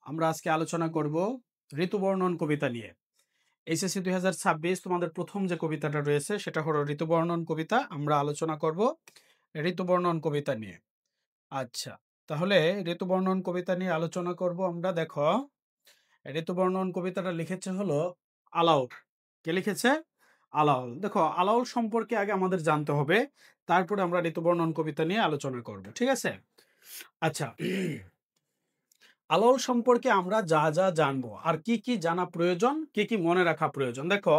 আমরা আজকে আলোচনা করব ঋতুবর্ণন কবিতা নিয়ে। এইচএসসি ২০২৬ তোমাদের প্রথম যে কবিতাটা রয়েছে সেটা হলো ঋতুবর্ণন কবিতা। আমরা আলোচনা করব ঋতুবর্ণন কবিতা নিয়ে। আচ্ছা, তাহলে ঋতুবর্ণন কবিতা নিয়ে আলোচনা করব আমরা। দেখো, ঋতুবর্ণন কবিতাটা লিখেছে হলো আলাউল। কে লিখেছে? আলাউল। দেখো, আলাউল সম্পর্কে আগে আমাদের জানতে হবে, তারপরে আমরা ঋতুবর্ণন কবিতা নিয়ে আলোচনা করব। ঠিক আছে? আচ্ছা, আলাওল সম্পর্কে আমরা যা যা জানবো আর কি কি জানা প্রয়োজন, কি কি মনে রাখা প্রয়োজন। দেখো,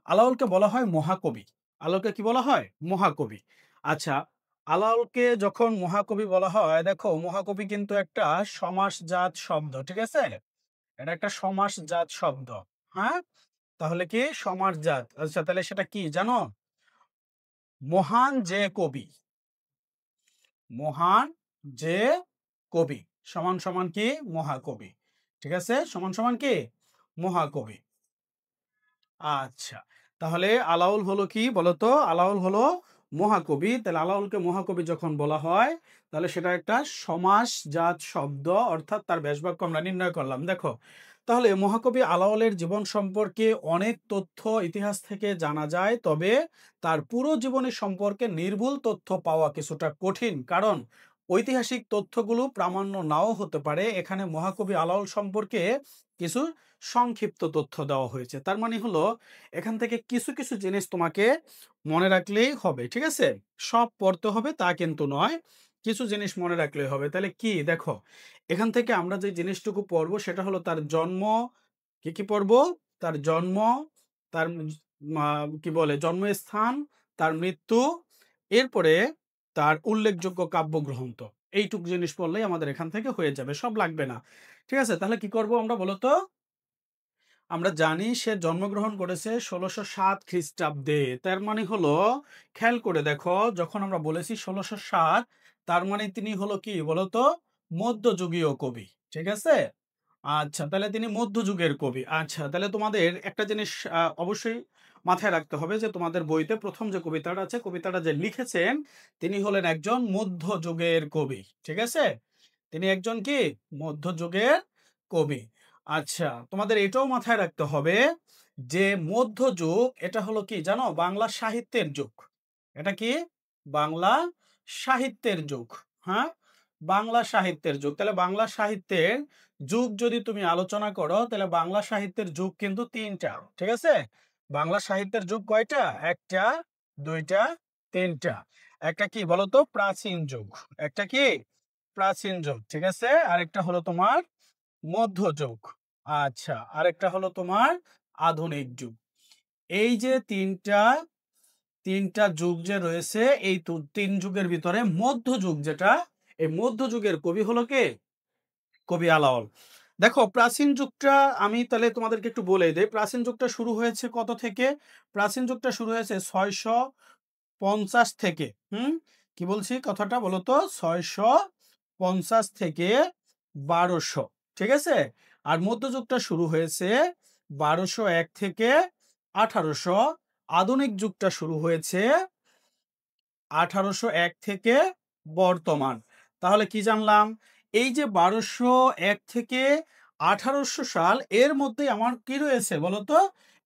আলাওলকে বলা হয় মহাকবি। আলাওলকে কি বলা হয়? মহাকবি। আচ্ছা, আলাওলকে যখন মহাকবি বলা হয়, দেখো মহাকবি কিন্তু একটা সমাসজাত শব্দ। ঠিক আছে? এটা একটা সমাসজাত শব্দ। হ্যাঁ, তাহলে কি সমাসজাত? আচ্ছা, তাহলে সেটা কি জানো? মহান যে কবি, মহান যে কবি সমান সমান কি? মহাকবি। ঠিক আছে? সমান সমান কি? মহাকবি। আচ্ছা, তাহলে আলাউল হলো কি বলতো? আলাউল হলো মহাকবি। তাহলে আলাউলকে মহাকবি যখন বলা হয়, তাহলে সেটা একটা সমাসজাত শব্দ, অর্থাৎ তার ব্যাসবাক্য আমরা নির্ণয় করলাম। দেখো, তাহলে মহাকবি আলাউলের জীবন সম্পর্কে অনেক তথ্য ইতিহাস থেকে জানা যায়, তবে তার পুরো জীবনী সম্পর্কে নির্ভুল তথ্য পাওয়া কিছুটা কঠিন, কারণ ঐতিহাসিক তথ্যগুলো প্রামাণ্য নাও হতে পারে। এখানে মহাকবি আলাউল সম্পর্কে কিছু সংক্ষিপ্ত তথ্য দেওয়া হয়েছে। তার মানে হলো, এখান থেকে কিছু কিছু জিনিস তোমাকে মনে রাখলেই হবে। ঠিক আছে? সব পড়তে হবে তা কিন্তু নয়, কিছু জিনিস মনে রাখলেই হবে। তাহলে কি? দেখো, এখান থেকে আমরা যে জিনিসটুকু পড়বো সেটা হলো তার জন্ম। কি কি পড়বো? তার জন্ম, তার কি বলে জন্মস্থান, তার মৃত্যু, এরপরে তার উল্লেখযোগ্য কাব্যগ্রন্থ। এইটুকু জিনিস পড়লেই আমাদের এখান থেকে হয়ে যাবে, সব লাগবে না। ঠিক আছে? তাহলে কি করব আমরা বলো তো? আমরা জানি সে জন্মগ্রহণ করেছে ১৬০৭ খ্রিস্টাব্দে। তার মানে হলো, খেয়াল করে দেখো, যখন আমরা বলেছি ১৬০৭, তার মানে তিনি হলো কি বলতো? মধ্যযুগীয় কবি। ঠিক আছে? আচ্ছা, তাহলে তিনি মধ্যযুগের কবি। আচ্ছা, তাহলে তোমাদের একটা জিনিস অবশ্যই মাথায় রাখতে হবে যে তোমাদের বইতে প্রথম যে কবিতাটা আছে, কবিতাটা যে লিখেছেন তিনি হলেন একজন মধ্যযুগের কবি। ঠিক আছে? তিনি একজন কি? মধ্যযুগের কবি। আচ্ছা, তোমাদের এটাও মাথায় রাখতে হবে যে মধ্যযুগ এটা হলো কি জানো? বাংলা সাহিত্যের যুগ। এটা কি? বাংলা সাহিত্যের যুগ। হ্যাঁ, বাংলা সাহিত্যের যুগ। তাহলে বাংলা সাহিত্যের যুগ যদি তুমি আলোচনা করো, তাহলে বাংলা সাহিত্যের যুগ কিন্তু তিনটা। ঠিক আছে? বাংলা সাহিত্যের যুগ কয়টা? একটা, দুইটা, তিনটা। একটা কি বলতো? প্রাচীন যুগ। একটা কি? প্রাচীন যুগ। ঠিক আছে? আরেকটা হলো তোমার মধ্যযুগ। আচ্ছা, আরেকটা হলো তোমার আধুনিক যুগ। এই যে তিনটা যুগ যে রয়েছে, এই তিন যুগের ভিতরে মধ্যযুগ যেটা, এই মধ্যযুগের কবি হলো কে? কবি আলাওল। দেখো, প্রাচীন যুগটা আমি তাহলে তোমাদেরকে একটু বলে দেই। প্রাচীন যুগটা শুরু হয়েছে কত থেকে? প্রাচীন যুগটা শুরু হয়েছে ৬৫০ থেকে। কি বলছি কথাটা বলো তো? ৬৫০ থেকে ১২০০। ঠিক আছে? আর মধ্যযুগটা শুরু হয়েছে ১২০১ থেকে ১৮০০। আধুনিক যুগটা শুরু হয়েছে ১৮০১ থেকে বর্তমান। তাহলে কি জানলাম? এই যে ১২০১ থেকে ১৮০০ সাল, এর মধ্যেই আমার কি রয়েছে বলতো?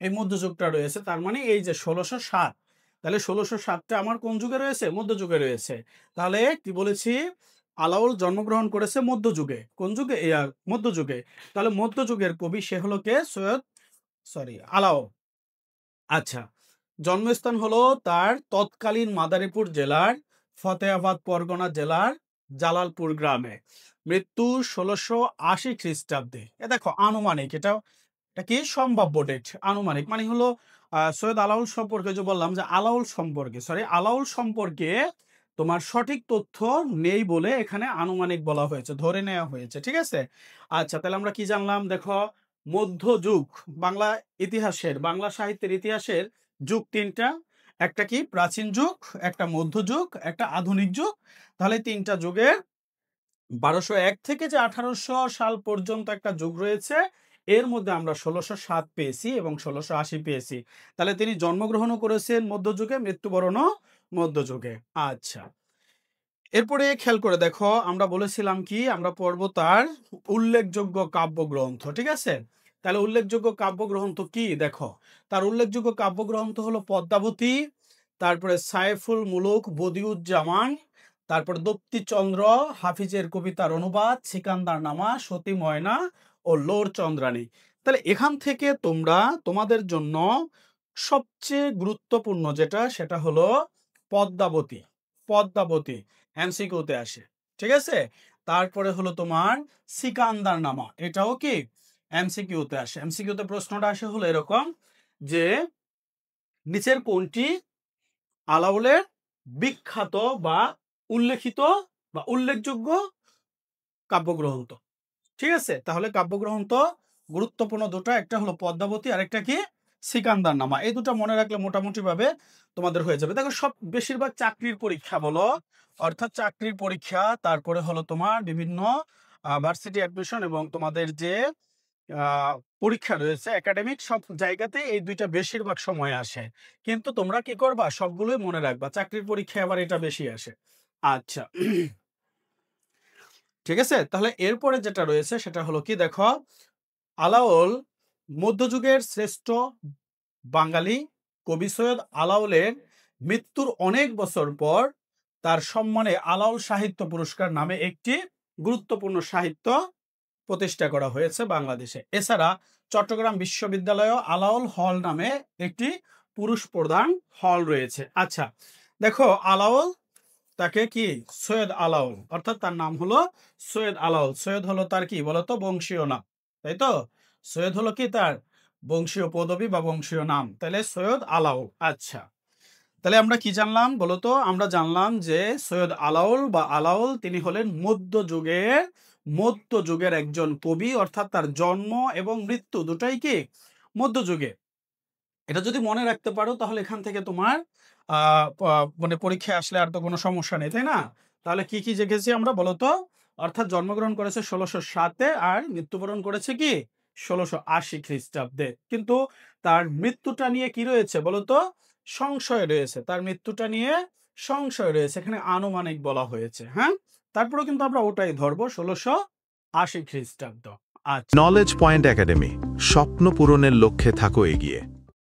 এই মধ্যযুগটা রয়েছে। তার মানে এই যে ১৬০৭, তাহলে ১৬০৭টা আমার কোন যুগে রয়েছে? মধ্যযুগে রয়েছে। তাহলে কি বলেছি? আলাওল জন্মগ্রহণ করেছে মধ্যযুগে। কোন যুগে? মধ্যযুগে। তাহলে মধ্যযুগের কবি সে হলো কে? আলাওল। আচ্ছা, জন্মস্থান হলো তার তৎকালীন মাদারীপুর জেলার ফতেহাবাদ পরগনা জেলার জালালপুর গ্রামে। মৃত্যু ১৬৮০ খ্রিস্টাব্দে। দেখো, আনুমানিক, এটা কি? সম্ভাব্য ডেট। আনুমানিক মানে হলো সৈয়দ আলাউল সম্পর্কে যে বললাম যে আলাউল সম্পর্কে তোমার সঠিক তথ্য নেই বলে এখানে আনুমানিক বলা হয়েছে, ধরে নেওয়া হয়েছে। ঠিক আছে? আচ্ছা, তাহলে আমরা কি জানলাম? দেখো, মধ্যযুগ বাংলা বাংলা সাহিত্যের ইতিহাসের যুগ তিনটা। একটা কি? প্রাচীন যুগ, একটা মধ্যযুগ, একটা আধুনিক যুগ। তাহলে তিনটা যুগের ১২০১ থেকে যে ১৮০০ সাল পর্যন্ত একটা যুগ রয়েছে, এর মধ্যে আমরা ১৬০৭ পেয়েছি এবং ১৬৮০ পেয়েছি। তাহলে তিনি জন্মগ্রহণও করেছেন মধ্যযুগে, মৃত্যুবরণও মধ্যযুগে। আচ্ছা, এরপরে খেয়াল করে দেখো, আমরা বলেছিলাম কি আমরা পড়ব তার উল্লেখযোগ্য কাব্যগ্রন্থ, ঠিক আছে? তাহলে উল্লেখযোগ্য কাব্যগ্রন্থ কি দেখো, তার উল্লেখযোগ্য কাব্যগ্রন্থ হলো পদ্মাবতী, তারপরে সাইফুল মুলুক বদিউজ্জামান, তারপরে দপ্তিচন্দ্র, হাফিজের কবিতার অনুবাদ, সিকান্দার নামা, সতী ময়না ও লোর চন্দ্রানী। তাহলে এখান থেকে তোমরা তোমাদের জন্য সবচেয়ে গুরুত্বপূর্ণ যেটা সেটা হলো পদ্মাবতী। পদ্মাবতী এমসিকিউতে আসে, ঠিক আছে? তারপরে হলো তোমার সিকান্দার নামা, এটাও কি এমসিকিউতে আসে। এমসিকিউতে প্রশ্নটা আসে হলো এরকম যে নিচের কোনটি আলাওলের বিখ্যাত বা উল্লেখিত বা উল্লেখযোগ্য কাব্যগ্রন্থ, ঠিক আছে? তাহলে কাব্যগ্রন্থ গুরুত্বপূর্ণ দুটো, একটা হলো পদ্মাবতী আর একটা কি সিকান্দার নামা। এই দুটো মনে রাখলে মোটামুটি ভাবে তোমাদের হয়ে যাবে। দেখো সব বেশিরভাগ চাকরির পরীক্ষা বলো, অর্থাৎ চাকরির পরীক্ষা, তারপরে হলো তোমার বিভিন্ন ভার্সিটি অ্যাডমিশন এবং তোমাদের যে পরীক্ষা রয়েছে একাডেমিক, সব জায়গাতে এই দুইটা বেশিরভাগ সময় আসে। কিন্তু তোমরা কি করবা, সবগুলোই মনে রাখবা। চাকরির পরীক্ষায় আবার এটা বেশি আসে। আচ্ছা, ঠিক আছে। তাহলে এরপরে যেটা রয়েছে সেটা হলো কি দেখো, আলাওল মধ্যযুগের শ্রেষ্ঠ বাঙালি কবি। সৈয়দ আলাওলের মৃত্যুর অনেক বছর পর তার সম্মানে আলাওল সাহিত্য পুরস্কার নামে একটি গুরুত্বপূর্ণ সাহিত্য প্রতিষ্ঠা করা হয়েছে বাংলাদেশে। এছাড়া চট্টগ্রাম বিশ্ববিদ্যালয়েও আলাওল হল নামে একটি পুরুষ প্রধান হল রয়েছে। আচ্ছা দেখো, আলাওল তাকে কি সৈয়দ আলাওল, অর্থাৎ তার নাম হলো সৈয়দ আলাওল। সৈয়দ হলো তার কি বলতো বংশীয় নাম, তাই তো? সৈয়দ হলো কি তার বংশীয় পদবী বা বংশীয় নাম, তাহলে সৈয়দ আলাওল। আচ্ছা, তাহলে আমরা কি জানলাম বলতো? আমরা জানলাম যে সৈয়দ আলাওল বা আলাওল তিনি হলেন মধ্যযুগের একজন কবি, অর্থাৎ তার জন্ম এবং মৃত্যু দুটাই কি মধ্যযুগে। এটা যদি মনে রাখতে পারো তাহলে এখান থেকে তোমার মানে পরীক্ষায় আসলে আর তো কোনো সমস্যা নেই, তাই না? তাহলে কি কি দেখেছি আমরা বলতো? অর্থাৎ জন্মগ্রহণ করেছে 1607-এ আর মৃত্যুবরণ করেছে কি 1680 খ্রিস্টাব্দে। কিন্তু তার মৃত্যুটা নিয়ে কি রয়েছে বলতো? সংশয় রয়েছে। তার মৃত্যুটা নিয়ে সংশয় রয়েছে, এখানে আনুমানিক বলা হয়েছে। হ্যাঁ, তারপরেও কিন্তু আমরা ওটাই ধরবো 1680 খ্রিস্টাব্দ। আচ্ছা, নলেজ পয়েন্ট একাডেমি, স্বপ্ন পূরণের লক্ষ্যে থাকো এগিয়ে।